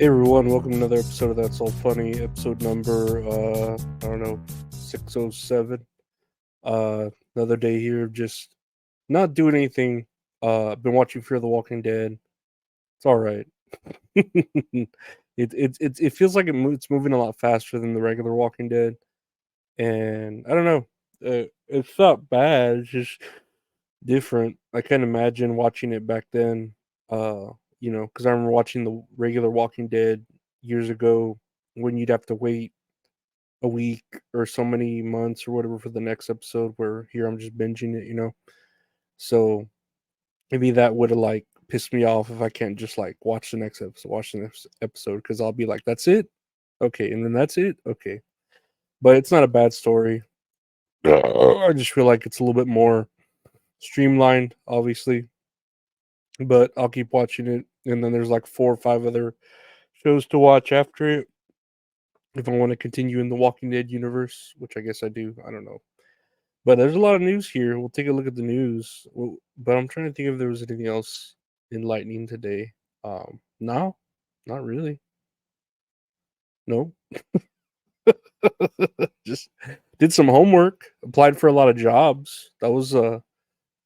Hey everyone, welcome to another episode of That's All Funny, episode number I don't know, 607. Another day here, just not doing anything. I've been watching Fear the Walking Dead. It's all right. It feels like it's moving a lot faster than the regular Walking Dead, and I don't know. It's not bad. It's just different. I can't imagine watching it back then. Because I remember watching the regular Walking Dead years ago when you'd have to wait a week or so many months or whatever for the next episode. Where here I'm just binging it. So maybe that would have like pissed me off if I can't just like watch the next episode because I'll be like, that's it, okay, and then that's it, okay. But it's not a bad story. I just feel like it's a little bit more streamlined, obviously, but I'll keep watching it. And then there's like 4 or 5 other shows to watch after it if I want to continue in the Walking Dead universe, which I guess I do. I don't know. But there's a lot of news here. We'll take a look at the news. But I'm trying to think if there was anything else enlightening today. No, not really. No. Just did some homework, applied for a lot of jobs. That was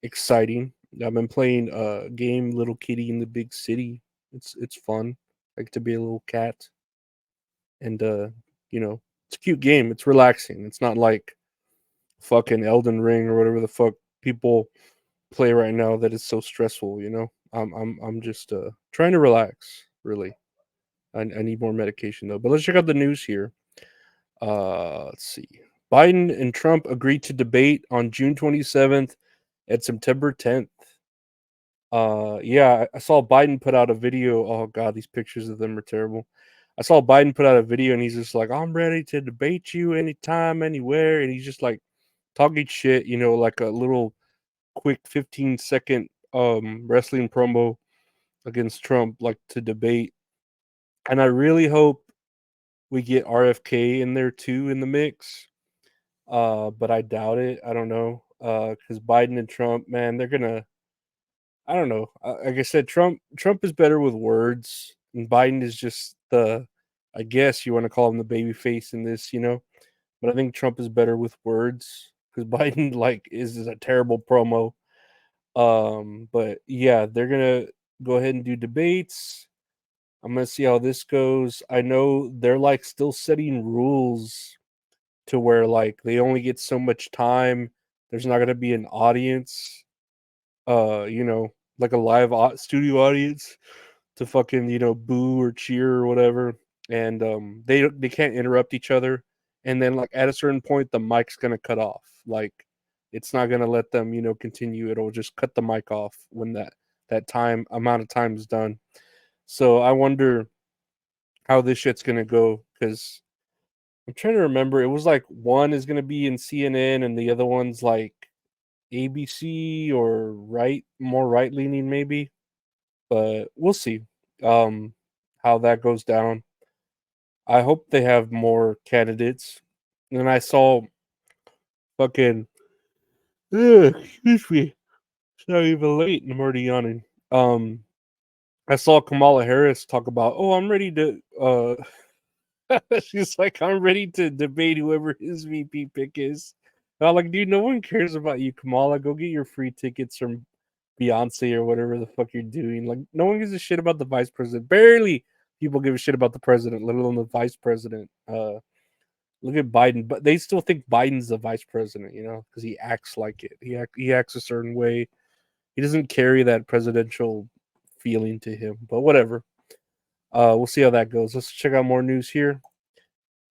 exciting. I've been playing a game Little Kitty in the Big City. It's fun. I get to be a little cat, and it's a cute game. It's relaxing. It's not like fucking Elden Ring or whatever the fuck people play right now that is so stressful. I'm just trying to relax, really. I need more medication though. But let's check out the news here. Let's see. Biden and Trump agreed to debate on June 27th and September 10th. Yeah, I saw Biden put out a video. Oh god, these pictures of them are terrible. I saw Biden put out a video and he's just like, I'm ready to debate you anytime, anywhere. And he's just like talking shit, like a little quick 15-second wrestling promo against Trump, like to debate. And I really hope we get RFK in there too in the mix. But I doubt it. I don't know. Because Biden and Trump, man, they're gonna. I don't know. Like I said, Trump is better with words, and Biden is just the. I guess you want to call him the baby face in this. But I think Trump is better with words because Biden like is a terrible promo. But yeah, they're gonna go ahead and do debates. I'm gonna see how this goes. I know they're like still setting rules to where like they only get so much time. There's not gonna be an audience, like a live studio audience to fucking boo or cheer or whatever, and they can't interrupt each other. And then like at a certain point, the mic's gonna cut off. Like it's not gonna let them continue. It'll just cut the mic off when that time amount of time is done. So I wonder how this shit's gonna go because I'm trying to remember. It was like one is gonna be in CNN and the other one's like ABC or more right leaning maybe. But we'll see um how that goes down. I hope they have more candidates. And I saw fucking excuse me. It's not even late and I'm already yawning. I saw Kamala Harris talk about, oh, I'm ready to she's like, I'm ready to debate whoever his VP pick is. And I'm like, dude, no one cares about you, Kamala. Go get your free tickets from Beyonce or whatever the fuck you're doing. Like, no one gives a shit about the vice president. Barely people give a shit about the president, let alone the vice president. Look at Biden, but they still think Biden's the vice president, because he acts like it. He acts a certain way. He doesn't carry that presidential feeling to him, but whatever. We'll see how that goes. Let's check out more news here.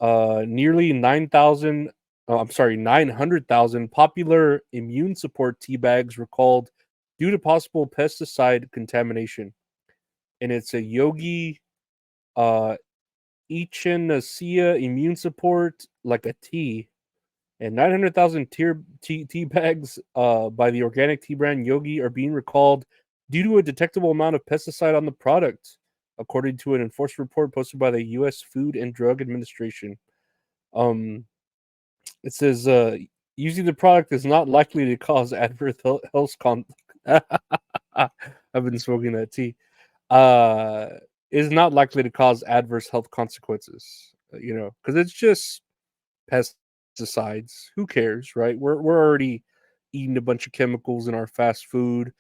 Nearly 9,000, I'm sorry, 900,000 popular immune support tea bags recalled due to possible pesticide contamination. And it's a Yogi uh, Echinacea immune support, like a tea. And 900,000 tea bags by the organic tea brand Yogi are being recalled due to a detectable amount of pesticide on the product, according to an enforced report posted by the U.S. Food and Drug Administration. Um, it says using the product is not likely to cause adverse health I've been smoking that tea. Uh, is not likely to cause adverse health consequences. Because it's just pesticides. Who cares, right? We're already eating a bunch of chemicals in our fast food,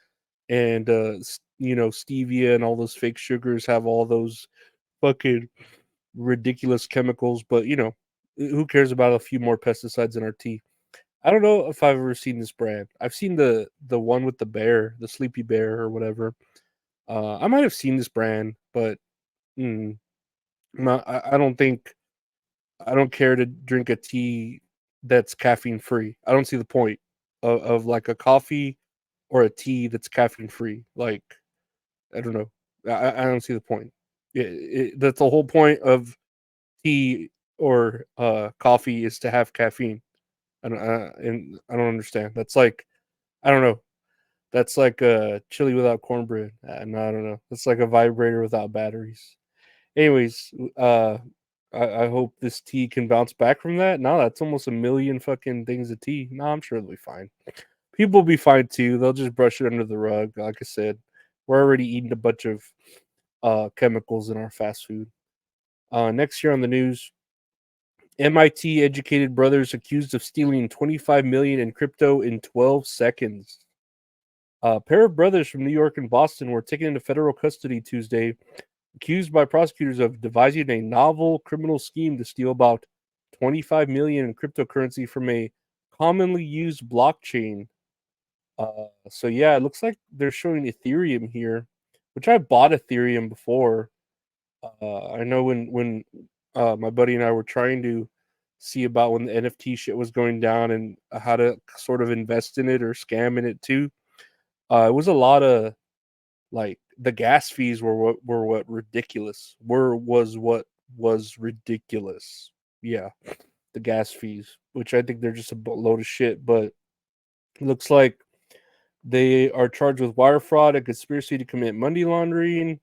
and stevia and all those fake sugars have all those fucking ridiculous chemicals. But who cares about a few more pesticides in our tea? I don't know if I've ever seen this brand. I've seen the one with the bear, the sleepy bear or whatever. I might have seen this brand, but mm, I don't think I don't care to drink a tea that's caffeine free. I don't see the point of like a coffee or a tea that's caffeine free. Like, I don't know. I don't see the point. That's the whole point of tea or coffee is to have caffeine. And I don't understand. That's like, I don't know. That's like a chili without cornbread. No, I don't know. That's like a vibrator without batteries. Anyways, I hope this tea can bounce back from that. No, that's almost a million fucking things of tea. No, I'm sure it'll be fine. People will be fine too. They'll just brush it under the rug. Like I said, we're already eating a bunch of chemicals in our fast food. Next year on the news, MIT educated brothers accused of stealing 25 million in crypto in 12 seconds. A pair of brothers from New York and Boston were taken into federal custody Tuesday, accused by prosecutors of devising a novel criminal scheme to steal about 25 million in cryptocurrency from a commonly used blockchain. So yeah, it looks like they're showing Ethereum here, which I bought Ethereum before. I know when my buddy and I were trying to see about when the NFT shit was going down and how to sort of invest in it or scam in it too. It was a lot of like the gas fees were what ridiculous. What was ridiculous. Yeah, the gas fees, which I think they're just a load of shit. But it looks like they are charged with wire fraud and conspiracy to commit money laundering.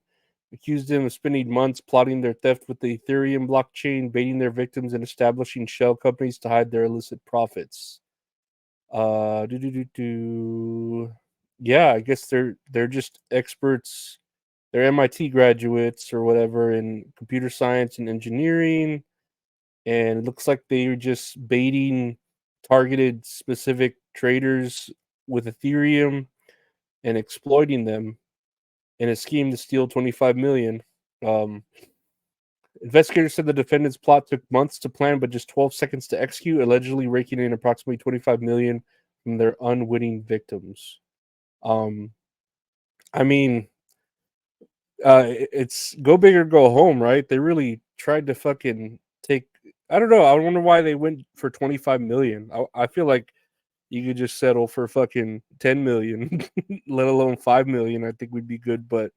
Accused them of spending months plotting their theft with the Ethereum blockchain, baiting their victims, and establishing shell companies to hide their illicit profits. Do do do do. Yeah, I guess they're just experts. They're MIT graduates or whatever in computer science and engineering, and it looks like they're just baiting targeted specific traders with Ethereum and exploiting them in a scheme to steal 25 million. Um, Investigators said the defendants' plot took months to plan, but just 12 seconds to execute, allegedly raking in approximately 25 million from their unwitting victims. Um, I mean, it's go big or go home, right? They really tried to fucking take. I don't know. I wonder why they went for 25 million. I feel like you could just settle for fucking 10 million, let alone 5 million. I think we'd be good. But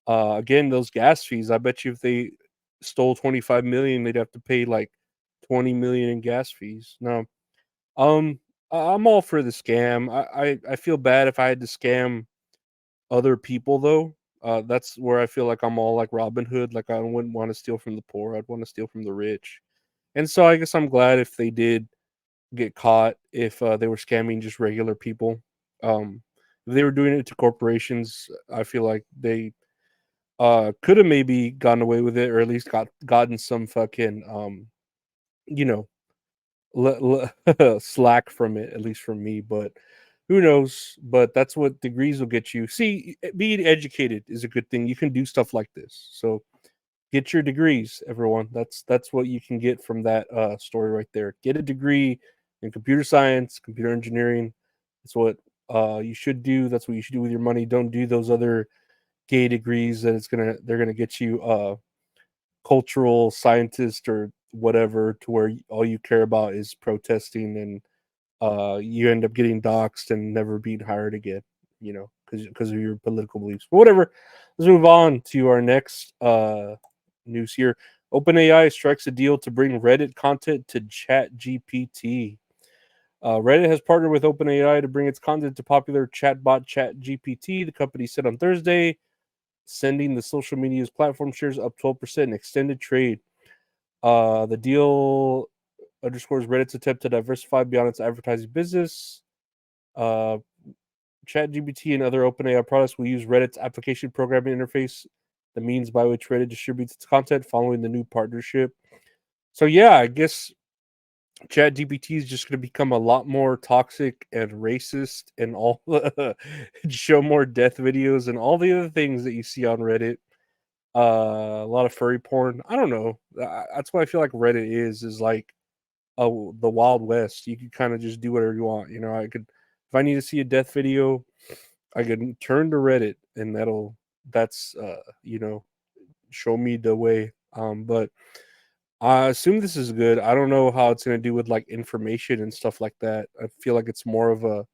again, those gas fees. I bet you if they stole 25 million, they'd have to pay like 20 million in gas fees. No, I'm all for the scam. I feel bad if I had to scam other people though. That's where I feel like I'm all like Robin Hood. Like I wouldn't want to steal from the poor. I'd want to steal from the rich. And so I guess I'm glad if they did get caught if they were scamming just regular people. If they were doing it to corporations, I feel like they could have maybe gotten away with it or at least gotten some fucking you know slack from it, at least from me. But who knows? But that's what degrees will get you. See, being educated is a good thing. You can do stuff like this. So get your degrees, everyone. That's what you can get from that story right there. Get a degree in computer science, computer engineering. That's what you should do. That's what you should do with your money. Don't do those other gay degrees that they're gonna get you cultural scientist or whatever to where all you care about is protesting and you end up getting doxxed and never being hired again, because of your political beliefs. But whatever. Let's move on to our next news here. OpenAI strikes a deal to bring Reddit content to ChatGPT. Reddit has partnered with OpenAI to bring its content to popular chatbot ChatGPT. The company said on Thursday, sending the social media's platform shares up 12% in extended trade. The deal underscores Reddit's attempt to diversify beyond its advertising business. Uh, ChatGPT and other OpenAI products will use Reddit's application programming interface the means by which Reddit distributes its content following the new partnership. So yeah, I guess ChatGPT is just going to become a lot more toxic and racist and all show more death videos and all the other things that you see on Reddit. A lot of furry porn. I don't know. That's what I feel like Reddit is like the Wild West. You could kind of just do whatever you want. You know, I could if I need to see a death video, I could turn to Reddit and that's you know, show me the way. But I assume this is good. I don't know how it's gonna do with like information and stuff like that. I feel like it's more of a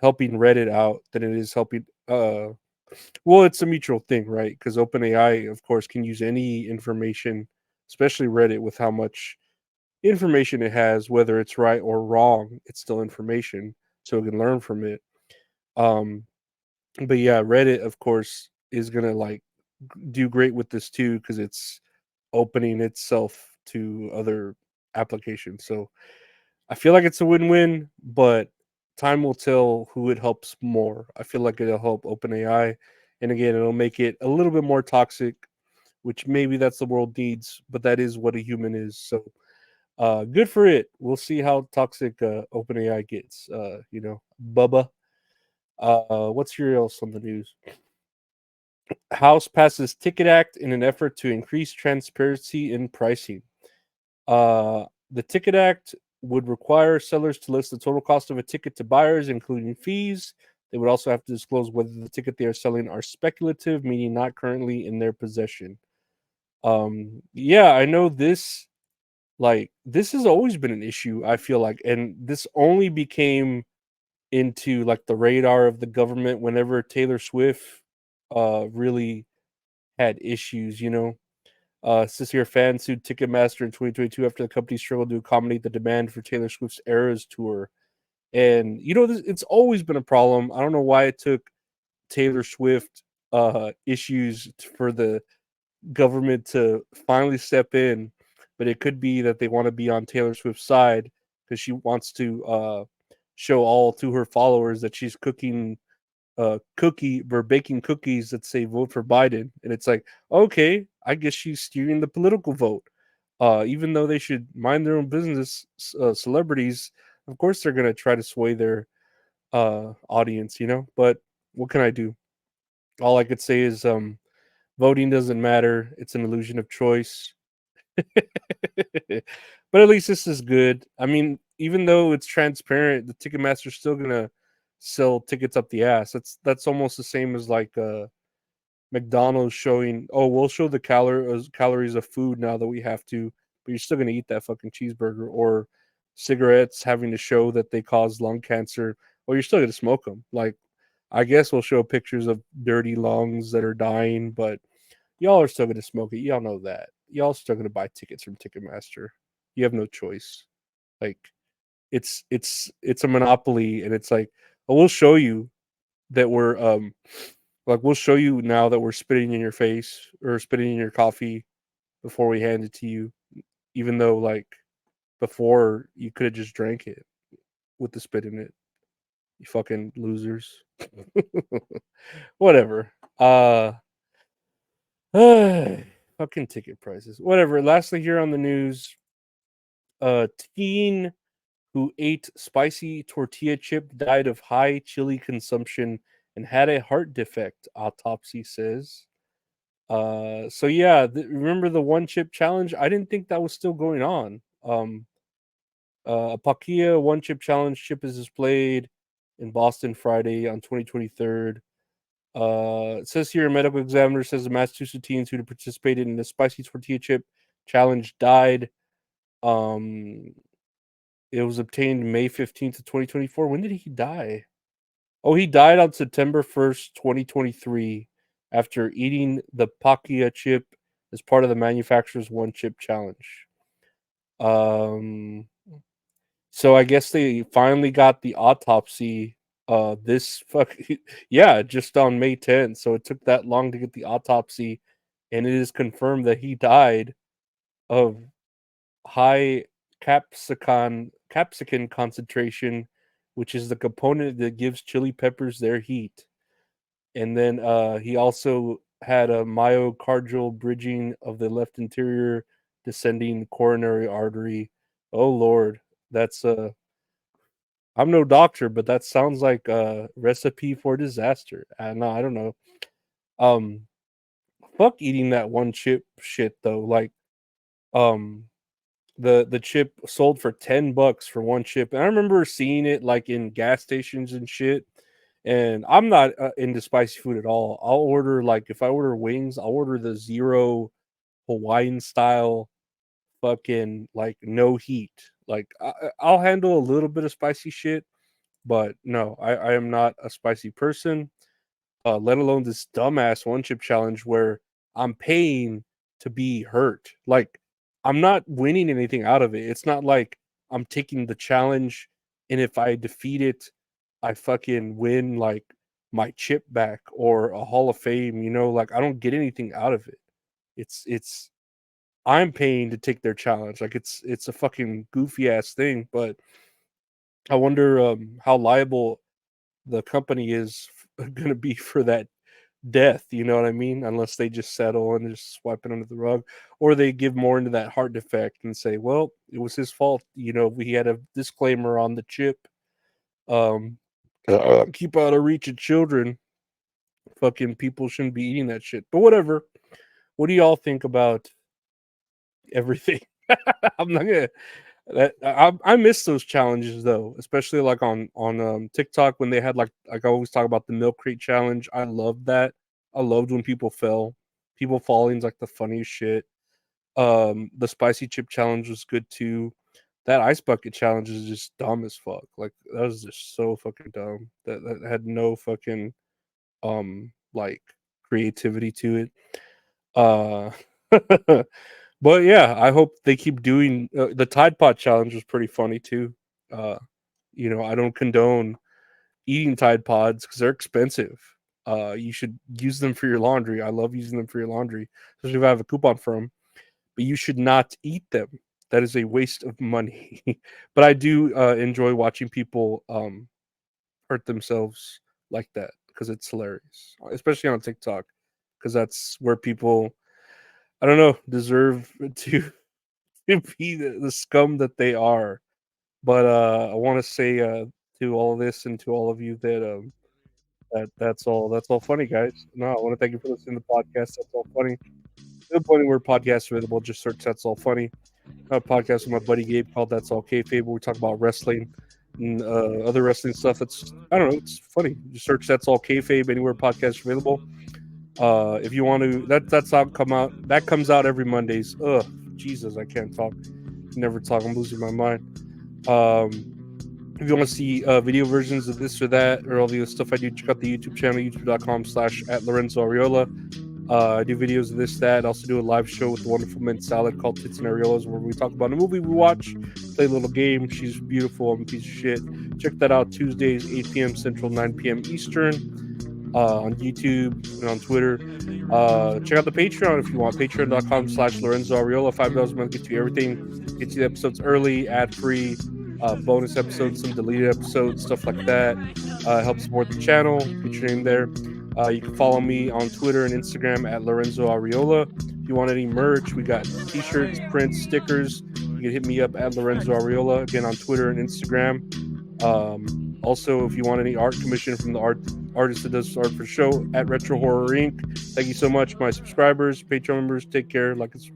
helping Reddit out than it is helping well, it's a mutual thing, right? Because OpenAI, of course, can use any information, especially Reddit, with how much information it has, whether it's right or wrong, it's still information, so it can learn from it. Um, but yeah, Reddit, of course, is gonna like do great with this too because it's opening itself to other applications. So I feel like it's a win-win, but time will tell who it helps more. I feel like it'll help OpenAI, and again, it'll make it a little bit more toxic, which maybe that's the world needs, but that is what a human is. So, good for it. We'll see how toxic OpenAI gets. You know, Bubba. What's your else on the news? House passes Ticket Act in an effort to increase transparency in pricing. The Ticket Act would require sellers to list the total cost of a ticket to buyers, including fees. They would also have to disclose whether the ticket they are selling are speculative, meaning not currently in their possession. Yeah, I know this. Like this has always been an issue. I feel like, and this only became into like the radar of the government whenever Taylor Swift, really had issues. You know, says here, fans sued Ticketmaster in 2022 after the company struggled to accommodate the demand for Taylor Swift's Eras tour. And you know, it's always been a problem. I don't know why it took Taylor Swift issues for the government to finally step in, but it could be that they want to be on Taylor Swift's side because she wants to show all to her followers that she's cooking cookie or baking cookies that say vote for Biden. And it's like, okay, I guess she's steering the political vote. Even though they should mind their own business, celebrities, of course, they're going to try to sway their audience, you know? But what can I do? All I could say is voting doesn't matter. It's an illusion of choice. But at least this is good. I mean, even though it's transparent, the Ticketmaster's still gonna sell tickets up the ass. That's almost the same as like McDonald's showing, oh, we'll show the calories of food now that we have to, but you're still gonna eat that fucking cheeseburger. Or cigarettes having to show that they cause lung cancer, or you're still gonna smoke them. Like, I guess we'll show pictures of dirty lungs that are dying, but y'all are still gonna smoke it. Y'all know that. Y'all still gonna buy tickets from Ticketmaster. You have no choice. Like it's a monopoly, and it's like, oh, we'll show you that we're like we'll show you now that we're spitting in your face or spitting in your coffee before we hand it to you, even though like before you could have just drank it with the spit in it. You fucking losers. Whatever. Fucking ticket prices. Whatever. Lastly, here on the news, a teen who ate spicy tortilla chip died of high chili consumption and had a heart defect, autopsy says. So yeah, remember the one chip challenge? I didn't think that was still going on. A Pakia one chip challenge chip is displayed in Boston Friday on 2023rd. It says here a medical examiner says the Massachusetts teens who participated in the spicy tortilla chip challenge died. Um, it was obtained May 15th of 2024. When did he die? Oh, he died on September 1st, 2023, after eating the Pakia chip as part of the manufacturer's one chip challenge. Um, so I guess they finally got the autopsy. This fuck, yeah, just on May 10th. So it took that long to get the autopsy, and it is confirmed that he died of high capsicum concentration, which is the component that gives chili peppers their heat. And then he also had a myocardial bridging of the left anterior descending coronary artery. Oh Lord, that's I'm no doctor, but that sounds like a recipe for disaster. No, I don't know. Um, fuck eating that one chip shit though. Like, um, the chip sold for $10 for one chip, and I remember seeing it like in gas stations and shit. And I'm not into spicy food at all. I'll order like if I order wings, I'll order the zero Hawaiian style, fucking like no heat. Like I'll handle a little bit of spicy shit, but no, I am not a spicy person. Let alone this dumbass one chip challenge where I'm paying to be hurt. Like I'm not winning anything out of it. It's not like I'm taking the challenge and if I defeat it, I fucking win like my chip back or a Hall of Fame, like I don't get anything out of it. It's I'm paying to take their challenge. Like it's a fucking goofy ass thing, but I wonder how liable the company is going to be for that death, you know what I mean? Unless they just settle and just swipe it under the rug, or they give more into that heart defect and say, "Well, it was his fault." We had a disclaimer on the chip. Um, keep out of reach of children. Fucking people shouldn't be eating that shit. But whatever. What do y'all think about everything? I'm not gonna. I miss those challenges though, especially like on TikTok when they had like I always talk about the milk crate challenge. I loved that. I loved when people fell. People falling is like the funniest shit. The spicy chip challenge was good too. That ice bucket challenge is just dumb as fuck. Like that was just so fucking dumb. That had no fucking like creativity to it. Uh But yeah, I hope they keep doing the Tide Pod challenge was pretty funny too. Uh, I don't condone eating Tide Pods because they're expensive. You should use them for your laundry. I love using them for your laundry, especially if I have a coupon for them. But you should not eat them. That is a waste of money. But I do enjoy watching people hurt themselves like that because it's hilarious, especially on TikTok, because that's where people I don't know deserve to be the scum that they are. But I want to say to all of this and to all of you that that's all funny, guys. No, I want to thank you for listening to the podcast. That's all funny. The point where podcasts are available, just search "That's All Funny." A podcast with my buddy Gabe called "That's All Kayfabe," where we talk about wrestling and other wrestling stuff. That's I don't know, it's funny. Just search "That's All Kayfabe" anywhere podcasts are available. If you want to, that's how come out. That comes out every Mondays. Ugh, Jesus, I can't talk. Never talk. I'm losing my mind. If you want to see video versions of this or that or all the other stuff I do, check out the YouTube channel, youtube.com/@LorenzoAriola. I do videos of this, that. I also do a live show with the wonderful mint salad called Tits and Areolas, where we talk about a movie we watch, play a little game. She's beautiful. I'm a piece of shit. Check that out Tuesdays, 8 p.m. Central, 9 p.m. Eastern, on YouTube and on Twitter. Check out the Patreon if you want. Patreon.com/Lorenzo Ariola. $5 a month gets you everything. Gets you the episodes early, ad free, bonus episodes, some deleted episodes, stuff like that. Help support the channel. Get your name there. You can follow me on Twitter and Instagram at Lorenzo Ariola. If you want any merch, we got t-shirts, prints, stickers. You can hit me up at Lorenzo Ariola again on Twitter and Instagram. Also, if you want any art commission from the artist that does art for the show at Retro Horror Inc. Thank you so much, my subscribers, Patreon members. Take care, like and subscribe.